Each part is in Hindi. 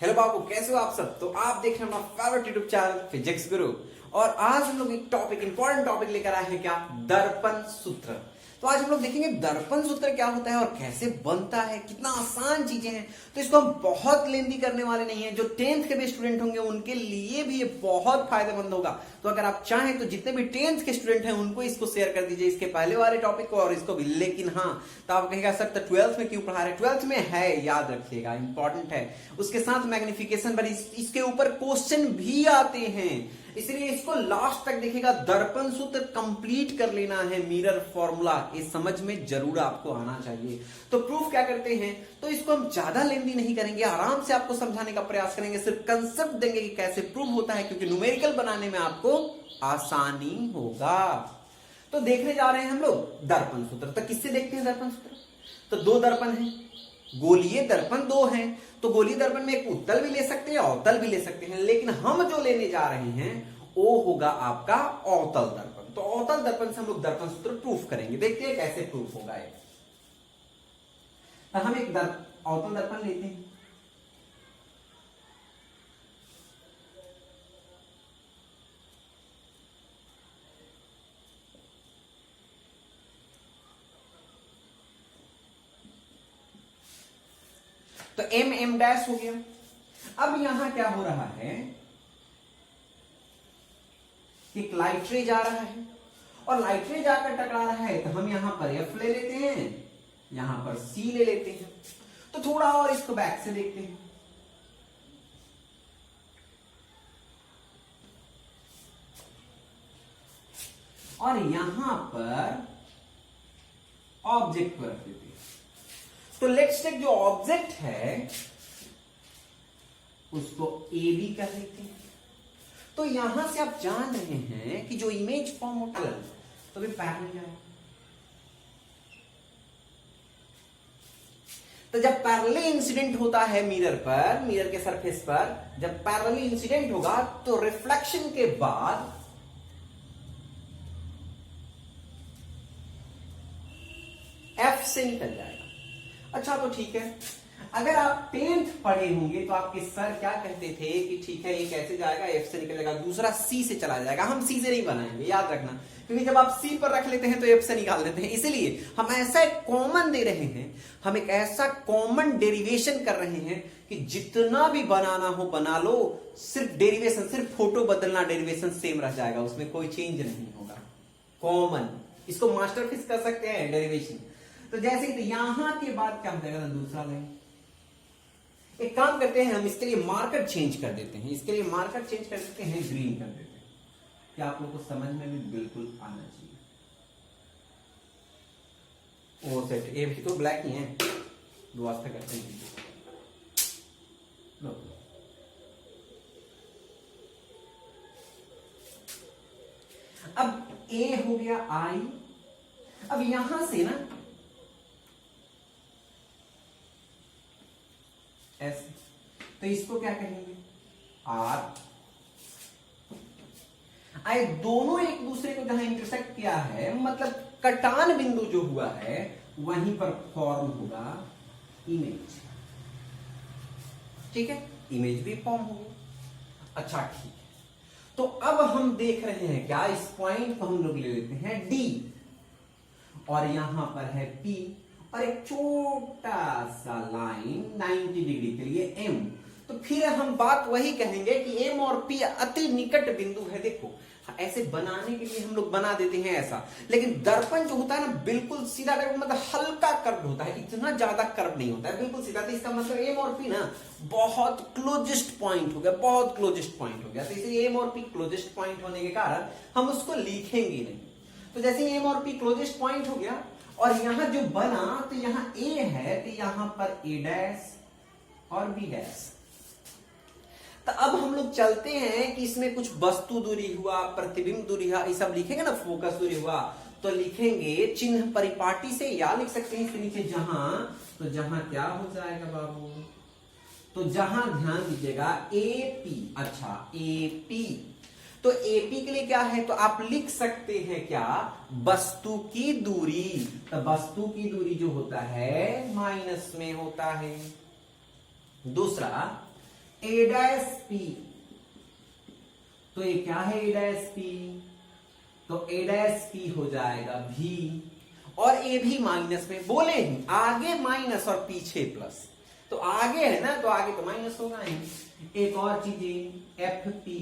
हेलो बाबू, कैसे हो आप सब। तो आप देख रहे हैं अपना फेवरेट यूट्यूब चैनल फिजिक्स गुरु। और आज हम लोग एक इंपॉर्टेंट टॉपिक लेकर आए हैं, क्या? दर्पण सूत्र। तो आज हम लोग देखेंगे दर्पण सूत्र क्या होता है और कैसे बनता है, कितना आसान चीजें हैं। तो इसको हम बहुत लेंदी करने वाले नहीं हैं। जो 10th के भी स्टूडेंट होंगे उनके लिए भी ये बहुत फायदेमंद होगा। तो अगर आप चाहें तो जितने भी 10th के स्टूडेंट हैं उनको इसको शेयर कर दीजिए, इसके पहले वाले टॉपिक को और इसको भी। लेकिन हाँ, तो आप कहेगा सर तो 12th में क्यों पढ़ा रहे? 12th में है, याद रखिएगा, इंपॉर्टेंट है। उसके साथ मैग्निफिकेशन पर इसके ऊपर क्वेश्चन भी आते हैं, इसलिए इसको लास्ट तक देखिएगा। दर्पण सूत्र कंप्लीट कर लेना है, मिरर फॉर्मूला ये समझ में जरूर आपको आना चाहिए। तो प्रूफ क्या करते हैं, तो इसको हम ज्यादा लेंदी नहीं करेंगे, आराम से आपको समझाने का प्रयास करेंगे। सिर्फ कंसेप्ट देंगे कि कैसे प्रूव होता है, क्योंकि न्यूमेरिकल बनाने में आपको आसानी होगा। तो देखने जा रहे हैं हम लोग दर्पण सूत्र। तो किससे देखते हैं दर्पण सूत्र? तो दो दर्पण हैं, गोलीय दर्पण दो हैं। तो गोलीय दर्पण में एक उत्तल भी ले सकते हैं, अवतल भी ले सकते हैं, लेकिन हम जो लेने जा रहे हैं वो होगा आपका अवतल दर्पण। तो अवतल दर्पण से हम लोग दर्पण सूत्र प्रूफ करेंगे। देखते हैं कैसे प्रूफ होगा ये। तो हम एक अवतल दर्पण लेते हैं। तो एम डैश हो गया। अब यहां क्या हो रहा है, एक लाइट रे जा रहा है और लाइट रे जाकर टकरा रहा है। तो हम यहां पर एफ ले लेते हैं, यहां पर सी ले लेते हैं। तो थोड़ा और इसको बैक से देखते हैं। और यहां पर ऑब्जेक्ट को रख देते हैं। तो लेट्स टेक जो ऑब्जेक्ट है उसको ए बी कर लेते हैं। तो यहां से आप जान रहे हैं कि जो इमेज फॉर्म होता है तो भी पैरेलल जाएगा। तो जब पैरेलल इंसिडेंट होता है मिरर पर, मिरर के सरफेस पर जब पैरेलल इंसिडेंट होगा तो रिफ्लेक्शन के बाद एफ से निकल जाएगा। अच्छा, तो ठीक है। अगर आप 10th पढ़े होंगे तो आपके सर क्या कहते थे कि ठीक है ये कैसे जाएगा, एफ से निकलेगा, दूसरा सी से चला जाएगा। हम सी से नहीं बनाएंगे, याद रखना, क्योंकि जब आप सी पर रख लेते हैं तो एफ से निकाल देते हैं। इसलिए हम ऐसा एक कॉमन दे रहे हैं, हम एक ऐसा कॉमन डेरिवेशन कर रहे हैं कि जितना भी बनाना हो बना लो, सिर्फ डेरिवेशन, सिर्फ फोटो बदलना, डेरिवेशन सेम रह जाएगा, उसमें कोई चेंज नहीं होगा। कॉमन, इसको मास्टरपीस कर सकते हैं डेरिवेशन। तो जैसे कि यहां के बाद क्या हो जाएगा, दूसरा लाइन। एक काम करते हैं, हम इसके लिए मार्कर चेंज कर देते हैं, इसके लिए मार्कर चेंज कर देते हैं, ग्रीन कर देते हैं। क्या आप लोग को समझ में भी बिल्कुल आना चाहिए। ओ सेट, ये भी तो ब्लैक ही है, व्यवस्था करते हैं। लो। अब ए हो गया आई। अब यहां से ना एस, तो इसको क्या कहेंगे, आर। आए दोनों एक दूसरे को जहां इंटरसेक्ट किया है, मतलब कटान बिंदु जो हुआ है वहीं पर फॉर्म होगा इमेज। ठीक है, इमेज भी फॉर्म होगी। अच्छा ठीक है, तो अब हम देख रहे हैं क्या, इस पॉइंट को हम लोग ले लेते हैं डी और यहां पर है पी और एक छोटा सा लाइन 90 डिग्री के लिए एम। तो फिर हम बात वही कहेंगे कि एम और पी अति निकट बिंदु है। देखो ऐसे बनाने के लिए हम लोग बना देते हैं ऐसा, लेकिन दर्पण जो होता है ना बिल्कुल सीधा, मतलब हल्का कर्व होता है, इतना ज्यादा कर्व नहीं होता है, बिल्कुल सीधा। तो इसका मतलब एम और पी ना बहुत क्लोजेस्ट पॉइंट हो गया, बहुत क्लोजेस्ट पॉइंट हो गया। तो इसलिए एम और पी क्लोजेस्ट पॉइंट होने के कारण हम उसको लिखेंगे नहीं। तो जैसे एम और पी क्लोजेस्ट पॉइंट हो गया और यहां जो बना, तो यहां ए है तो यहां पर ए डैश और बी डैश। तो अब हम लोग चलते हैं कि इसमें कुछ वस्तु दूरी हुआ, प्रतिबिंब दूरी हुआ, ये सब लिखेंगे ना, फोकस दूरी हुआ, तो लिखेंगे चिन्ह परिपाटी से, या लिख सकते हैं इसके नीचे जहां। तो जहां क्या हो जाएगा बाबू, तो जहां ध्यान दीजिएगा ए पी। अच्छा ए पी, तो एपी के लिए क्या है, तो आप लिख सकते हैं क्या, वस्तु की दूरी। तो वस्तु की दूरी जो होता है माइनस में होता है। दूसरा ए डैश पी, तो ये क्या है ए डैश पी, तो ए डैश पी हो जाएगा भी, और ए भी माइनस में बोले ही, आगे माइनस और पीछे प्लस, तो आगे है ना तो आगे तो माइनस होगा ही। एक और चीजें एफ पी,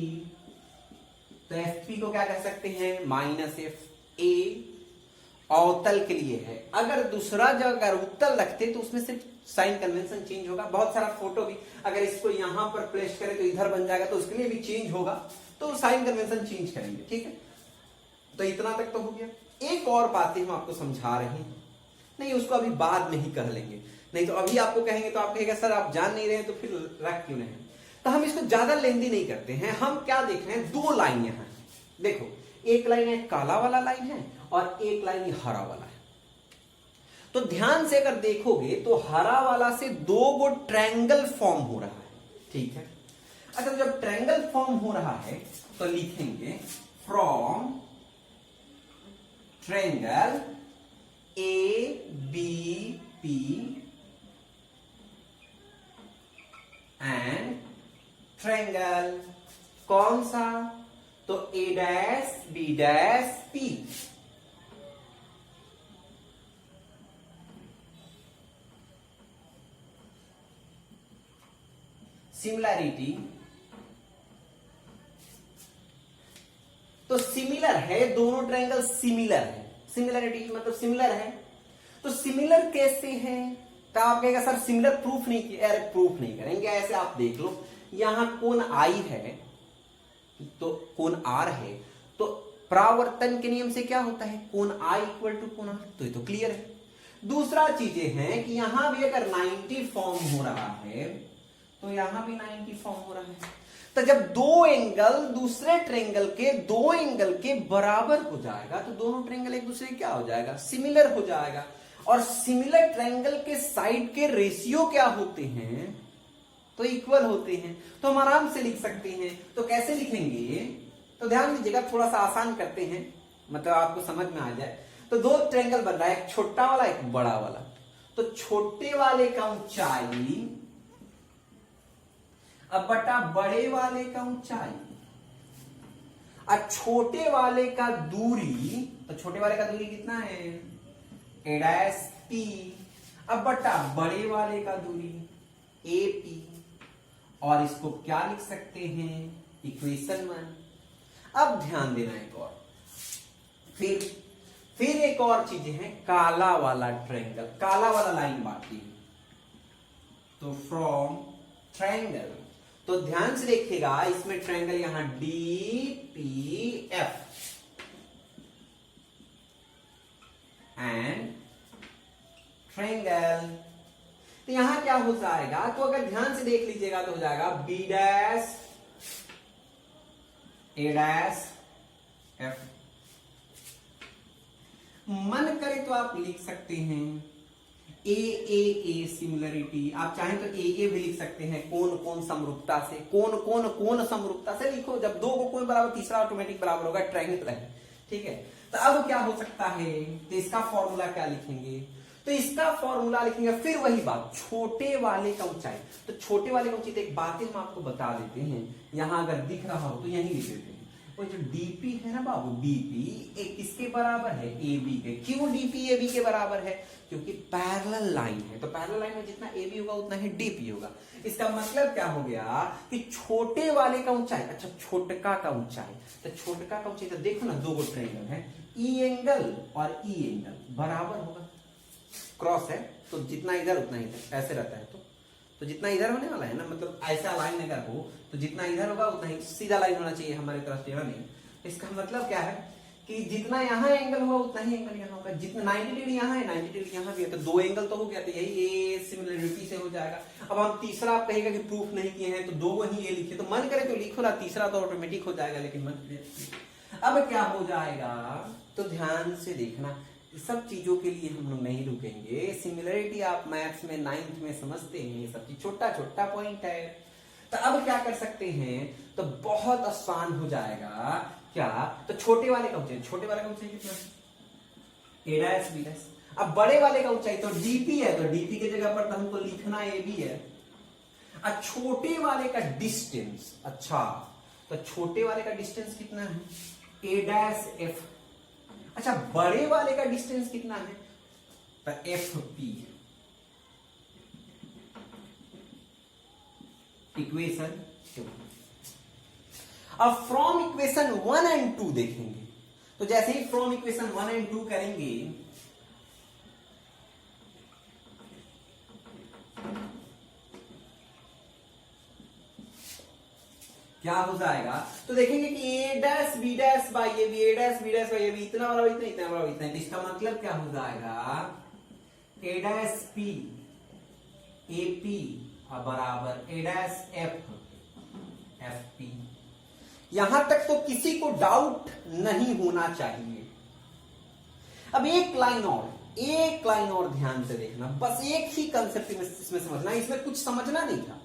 तो एफ पी को क्या कह सकते हैं, माइनस एफ ए, अवतल के लिए है। अगर दूसरा जगह अगर उत्तल रखते तो उसमें सिर्फ साइन कन्वेंशन चेंज होगा। बहुत सारा फोटो भी अगर इसको यहां पर प्लेस करें तो इधर बन जाएगा, तो उसके लिए भी चेंज होगा, तो साइन कन्वेंशन चेंज करेंगे, ठीक है। तो इतना तक तो हो गया। एक और बातें हम आपको समझा रहे हैं, नहीं उसको अभी बाद में ही कह लेंगे, नहीं तो अभी आपको कहेंगे तो आप कहेंगे सर आप जान नहीं रहे तो फिर रख क्यों नहीं। तो हम इसको ज्यादा लेंदी नहीं करते हैं। हम क्या देख रहे हैं, दो लाइन यहां है, देखो एक लाइन है काला वाला लाइन है और एक लाइन हरा वाला है। तो ध्यान से अगर देखोगे तो हरा वाला से दो गो ट्रायंगल फॉर्म हो रहा है, ठीक है। अच्छा जब ट्रायंगल फॉर्म हो रहा है तो लिखेंगे from triangle A B P and triangle कौन सा, तो A dash B dash P. Similarity, तो सिमिलर है, दोनों ट्रायंगल सिमिलर है, सिमिलैरिटी मतलब सिमिलर है। तो सिमिलर कैसे है, तो आप कहेगा सर सिमिलर प्रूफ नहीं किया, अरे प्रूफ नहीं करेंगे, ऐसे आप देख लो यहां कोण आई है तो कोण आर है, तो परावर्तन के नियम से क्या होता है, कोण आई इक्वल टू कोण आर, तो ये तो क्लियर है। दूसरा चीजें हैं कि यहां भी अगर 90 फॉर्म हो रहा है तो यहां भी 90 फॉर्म हो रहा है। तो जब दो एंगल दूसरे ट्रायंगल के दो एंगल के बराबर हो जाएगा तो दोनों ट्रायंगल एक दूसरे क्या हो जाएगा, सिमिलर हो जाएगा। और सिमिलर ट्रायंगल के साइड के रेशियो क्या होते हैं, तो इक्वल होते हैं। तो हम आराम से लिख सकते हैं। तो कैसे लिखेंगे, तो ध्यान दीजिएगा, थोड़ा सा आसान करते हैं, मतलब आपको समझ में आ जाए। तो दो ट्रायंगल बन रहा है, एक छोटा वाला एक बड़ा वाला। तो छोटे वाले का ऊंचाई अब बटा बड़े वाले का ऊंचाई, और छोटे वाले का दूरी, तो छोटे वाले का दूरी कितना है, ए डैश पी, अब बटा बड़े वाले का दूरी ए पी, और इसको क्या लिख सकते हैं, इक्वेशन 1। अब ध्यान देना एक और, फिर एक और चीजें हैं, काला वाला ट्रायंगल, काला वाला लाइन बाकी, तो फ्रॉम ट्रायंगल, तो ध्यान से देखिएगा इसमें ट्रायंगल यहां D P F and triangle, तो यहां क्या हो जाएगा, तो अगर ध्यान से देख लीजिएगा तो हो जाएगा बी डैश ए डैश एफ। मन करे तो आप लिख सकते हैं ए सिमिलरिटी, आप चाहें तो ए भी लिख सकते हैं, कौन कौन समरूपता से, कौन समरूपता से लिखो। जब दो को कोई बराबर तीसरा ऑटोमेटिक बराबर होगा, ट्रायंगल है, ठीक है। तो अब क्या हो सकता है, तो इसका फॉर्मूला क्या लिखेंगे, तो इसका फॉर्मूला लिखेंगे फिर वही बात, छोटे वाले का ऊंचाई। तो छोटे वाले का ऊंचाई, तो एक बात हम आपको बता देते हैं, यहां अगर दिख रहा हो तो यही लिख देते हैं। वो जो डीपी है ना बाबू, डीपी एक किसके बराबर है, ए बी के। क्यों डीपी ए बी के बराबर है, क्योंकि पैरेलल लाइन है, तो पैरेलल लाइन में जितना ए बी होगा उतना ही डीपी होगा। इसका मतलब क्या हो गया कि छोटे वाले का ऊंचाई, अच्छा छोटका का ऊंचाई, तो छोटका का ऊंचाई, तो देखो ना दो गो ट्रायंगल है, ई एंगल और ई एंगल बराबर होगा, क्रॉस है तो जितना इधर उतना इधर, ऐसे रहता है तो जितना इधर होने वाला है ना, मतलब ऐसा लाइन अगर हो तो जितना इधर होगा उतना ही सीधा लाइन होना चाहिए हमारे तरफ से, नहीं। इसका मतलब क्या है कि जितना यहाँ एंगल होगा उतना ही एंगल यहाँ होगा, जितना 90 डिग्री यहाँ है 90 डिग्री यहाँ भी है, तो दो एंगल तो हो गया, तो यही ए सिमिलरिटी से हो जाएगा। अब हम तीसरा आप कहेगा कि प्रूफ नहीं किए हैं तो दो ही ये लिखे, तो मन करे तो लिखो ना, तीसरा तो ऑटोमेटिक हो जाएगा, लेकिन मन अब क्या हो जाएगा, तो ध्यान से देखना, सब चीजों के लिए हम लोग नहीं रुकेंगे। सिमिलरिटी आप मैथ्स में 9th में समझते हैं, सब चीज छोटा छोटा पॉइंट है। तो अब क्या कर सकते हैं, तो बहुत आसान हो जाएगा क्या, तो छोटे वाले का ऊंचाई, छोटे वाले का ऊंचाई कितना है, ए डैश बी डैश। अब बड़े वाले का ऊंचाई तो डीपी है, तो डीपी की जगह पर तो हमको लिखना ए बी है। अब छोटे वाले का डिस्टेंस, अच्छा तो छोटे वाले का डिस्टेंस कितना है, ए डैश एफ। अच्छा बड़े वाले का डिस्टेंस कितना है, तो एफ पी। इक्वेशन 2। अब फ्रॉम इक्वेशन 1 एंड 2 देखेंगे, तो जैसे ही फ्रॉम इक्वेशन 1 एंड 2 करेंगे, क्या हो जाएगा, तो देखेंगे कि A dash B dash by A B, A dash B dash by A B इतना बराबर इतना, इतना बराबर इतना। इसका मतलब क्या हो जाएगा, ए डैश पी ए पी बराबर ए डैश एफ एफ पी। यहां तक तो किसी को डाउट नहीं होना चाहिए। अब एक लाइन और ध्यान से देखना, बस एक ही कंसेप्ट इसमें समझना, इसमें कुछ समझना नहीं था,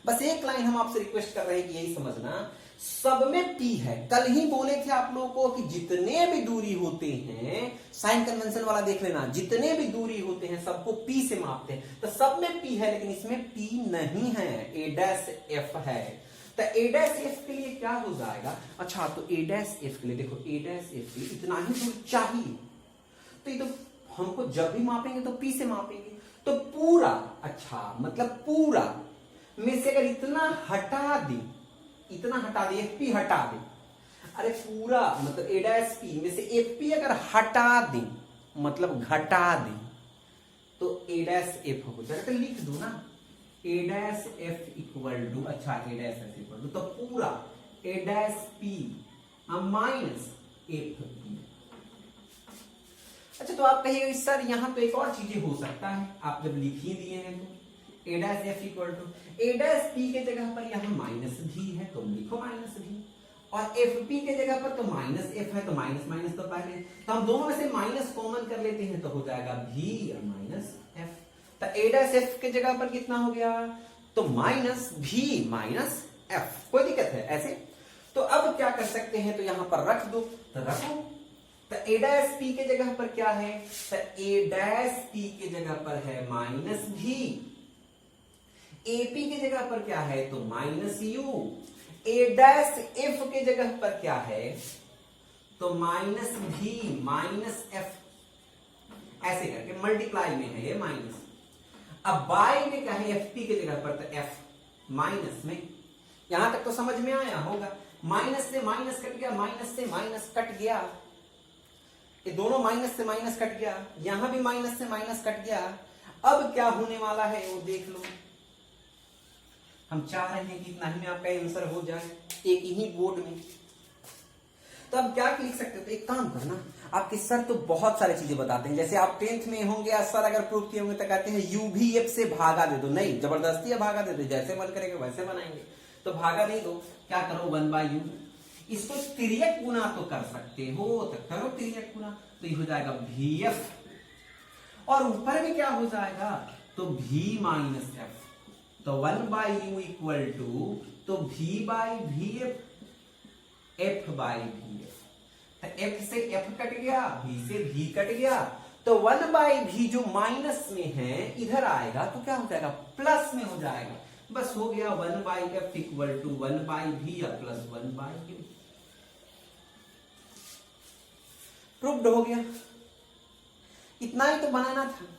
बस एक लाइन हम आपसे रिक्वेस्ट कर रहे हैं कि यही समझना, सब में पी है। कल ही बोले थे आप लोगों को कि जितने भी दूरी होते हैं, साइन कन्वेंशन वाला देख लेना, जितने भी दूरी होते हैं सबको पी से मापते हैं, तो सब में पी है, लेकिन इसमें पी नहीं है, ए डैश एफ है। तो ए डैश एफ के लिए क्या हो जाएगा, अच्छा तो ए डैश एफ के लिए देखो, ए डैश एफ के लिए इतना ही दूर चाहिए, तो ये तो हमको जब भी मापेंगे तो पी से मापेंगे, तो पूरा, अच्छा मतलब पूरा में से अगर इतना हटा दे, एफ पी हटा दे, अरे पूरा मतलब ए डैश पी में से एफ पी अगर हटा दे मतलब घटा दे, तो ए डैश एफ हो जाएगा। तो लिख दो ना, A dash F equal to, अच्छा A dash F equal to, तो पूरा A dash P minus F P. अच्छा तो आप कहिएगा सर यहां तो एक और चीजें हो सकता है, आप जब लिख ही दिए हैं तो A dash F equal to A dash P के जगह पर यहां माइनस भी है तो लिखो माइनस भी, और एफ पी के जगह पर तो माइनस एफ है तो माइनस माइनस तो पहले, तो हम दोनों में से माइनस कॉमन कर लेते हैं तो हो जाएगा भी और माइनस एफ। तो ए डैश एफ के जगह पर कितना हो गया, तो माइनस भी माइनस एफ, कोई दिक्कत है ऐसे। तो अब क्या कर सकते हैं, तो यहां पर रख दो, तो रखो, तो ए डैश पी के जगह पर क्या है, तो ए डैश पी के जगह पर है माइनस भी, एपी के जगह पर क्या है तो minus you, A dash F के जगह पर क्या है तो माइनस भी माइनस एफ, ऐसे करके मल्टीप्लाई में है ये माइनस। अब बाय में क्या है, एफ पी के जगह पर तो एफ माइनस में, यहां तक तो समझ में आया होगा, माइनस से माइनस कट गया, माइनस से माइनस कट गया, ये दोनों माइनस से माइनस कट गया, यहां भी माइनस से माइनस कट गया। अब क्या होने वाला है वो देख लो, हम चाह रहे हैं कि इतना ही में आपका आंसर हो जाए एक ही बोर्ड में। तो अब क्या लिख सकते हो, तो एक काम करना, आपके सर तो बहुत सारी चीजें बताते हैं, जैसे आप 10th में होंगे या सर अगर प्रूफ किए होंगे तो कहते हैं यू भी एफ से भागा दे दो, नहीं जबरदस्ती है भागा दे दो, जैसे मन करेंगे वैसे बनाएंगे, तो भागा नहीं दो, क्या करो 1 बाई यू, इसको तिर्यक गुना तो कर सकते हो, तो करो तिर्यक गुना, तो ये हो जाएगा भी एफ, और ऊपर में क्या हो जाएगा तो भी माइनस एफ, तो 1 बाई यू इक्वल टू तो भी बाई भी एफ, एफ बाई भी एफ, तो एफ से एफ कट गया, भी से भी कट गया, तो 1 बाई भी जो माइनस में है इधर आएगा तो क्या हो जाएगा प्लस में हो जाएगा, बस हो गया 1 by F equal to 1 by भी या प्लस 1 बाई यू, प्रूव्ड हो गया। इतना ही तो बनाना था।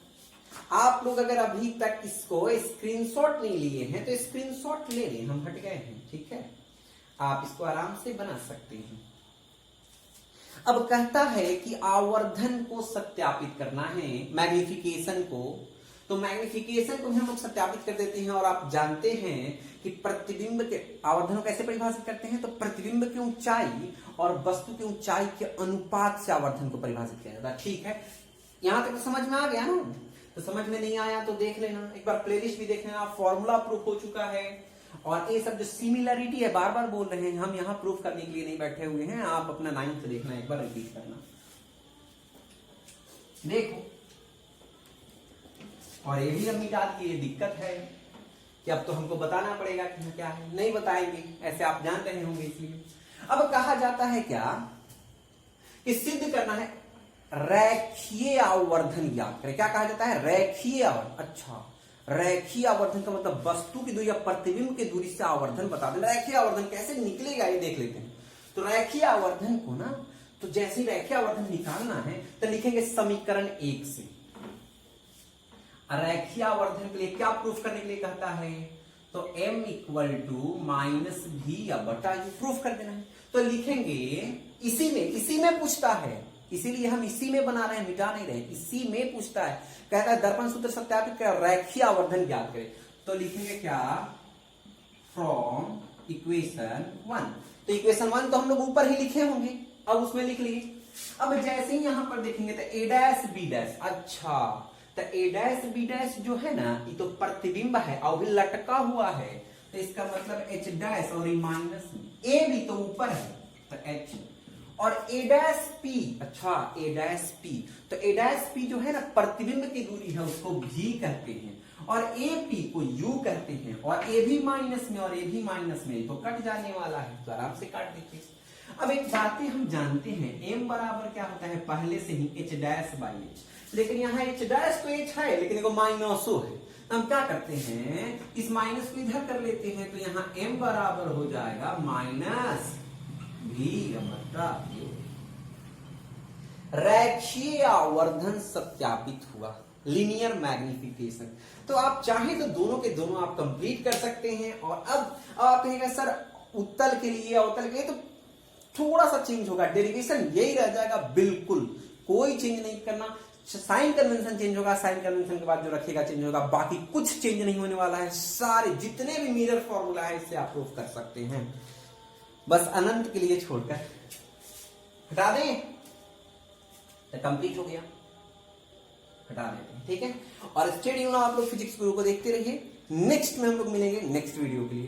आप लोग अगर अभी तक इसको स्क्रीनशॉट नहीं लिए हैं तो स्क्रीनशॉट ले लें, हम हट गए हैं, ठीक है, आप इसको आराम से बना सकते हैं। अब कहता है कि आवर्धन को सत्यापित करना है, मैग्निफिकेशन को, तो मैग्निफिकेशन को हम लोग सत्यापित कर देते हैं, और आप जानते हैं कि प्रतिबिंब के आवर्धन को कैसे परिभाषित करते हैं, तो प्रतिबिंब की ऊंचाई और वस्तु की ऊंचाई के अनुपात से आवर्धन को परिभाषित किया जाता है। ठीक है, यहां तक तो समझ में आ गया ना, तो समझ में नहीं आया तो देख लेना, एक बार प्लेलिस्ट भी देख लेना, फॉर्मूला प्रूफ हो चुका है, और ये सब जो सिमिलरिटी है बार बार बोल रहे हैं, हम यहाँ प्रूफ करने के लिए नहीं बैठे हुए हैं, आप अपना 9th देखना, एक बार रिपीट करना, देखो। और ये भी हम मिटा दिए, ये दिक्कत है कि अब तो हमको बताना पड़ेगा कि क्या है, नहीं बताएंगे ऐसे आप जान रहे होंगे, इसलिए अब कहा जाता है क्या कि सिद्ध करना है रैखीय आवर्धन ज्ञात करें। क्या कहा जाता है, रैखीय आवर्धन। अच्छा रेखीय आवर्धन का मतलब वस्तु की दूरी या प्रतिबिंब की दूरी से आवर्धन बता दें। रेखीय आवर्धन कैसे निकलेगा ये देख लेते हैं। तो रेखीय आवर्धन को ना, तो जैसे ही रेखीय आवर्धन निकालना है तो लिखेंगे समीकरण 1 से। रेखीय आवर्धन के लिए क्या प्रूफ करने के लिए कहता है, तो m इक्वल टू माइनस भी बटा यू प्रूफ कर देना है। तो लिखेंगे इसी में पूछता है, इसीलिए हम इसी में बना रहे हैं, मिटा नहीं रहे, इसी में पूछता है। कहता है दर्पण सूत्र सत्यापित कर रेखीय आवर्धन ज्ञात करें। तो लिखेंगे क्या, फ्रॉम इक्वेशन 1। तो इक्वेशन 1 तो हम लोग ऊपर ही लिखे होंगे, अब उसमें लिख लिए। अब जैसे ही यहां पर देखेंगे तो a डैश b डैश, अच्छा तो a डैश b डैश जो है ना, ये तो प्रतिबिंब है और भी लटका हुआ है, तो इसका मतलब h डैश और माइनस a भी तो ऊपर है तो h, और a डैश p, अच्छा a डैश p, तो a डैश p जो है ना प्रतिबिंब की दूरी है उसको भी कहते हैं, और AP को U कहते हैं, और A भी माइनस में और A भी माइनस में, तो कट जाने वाला है, तो आराम से काट देते। अब एक बात हम जानते हैं, M बराबर क्या होता है पहले से ही H डैश बाई H, लेकिन यहाँ H डैश तो H है लेकिन एगो माइनसो है। हम क्या करते हैं, इस माइनस को इधर कर लेते हैं, तो यहाँ M बराबर हो जाएगा माइनस भी बटा U। रेखीय आवर्धन सत्यापित हुआ, लीनियर मैग्निफिकेशन। तो आप चाहें तो दोनों के दोनों आप कंप्लीट कर सकते हैं। और अब आप कहेंगे सर उत्तल के लिए अवतल के लिए तो थोड़ा सा चेंज होगा, डेरिवेशन यही रह जाएगा, बिल्कुल कोई चेंज नहीं करना। साइन कन्वेंशन चेंज होगा, साइन कन्वेंशन के बाद जो रखेगा चेंज होगा, बाकी कुछ चेंज नहीं होने वाला है। सारे जितने भी मिरर फॉर्मूला है इससे आप प्रूफ कर सकते हैं, बस अनंत के लिए छोड़कर। हटा दें तो कंप्लीट हो गया, हटा देते हैं, ठीक है। और स्टेडियम आप लोग फिजिक्स गुरु को देखते रहिए। नेक्स्ट में हम लोग मिलेंगे नेक्स्ट वीडियो के लिए।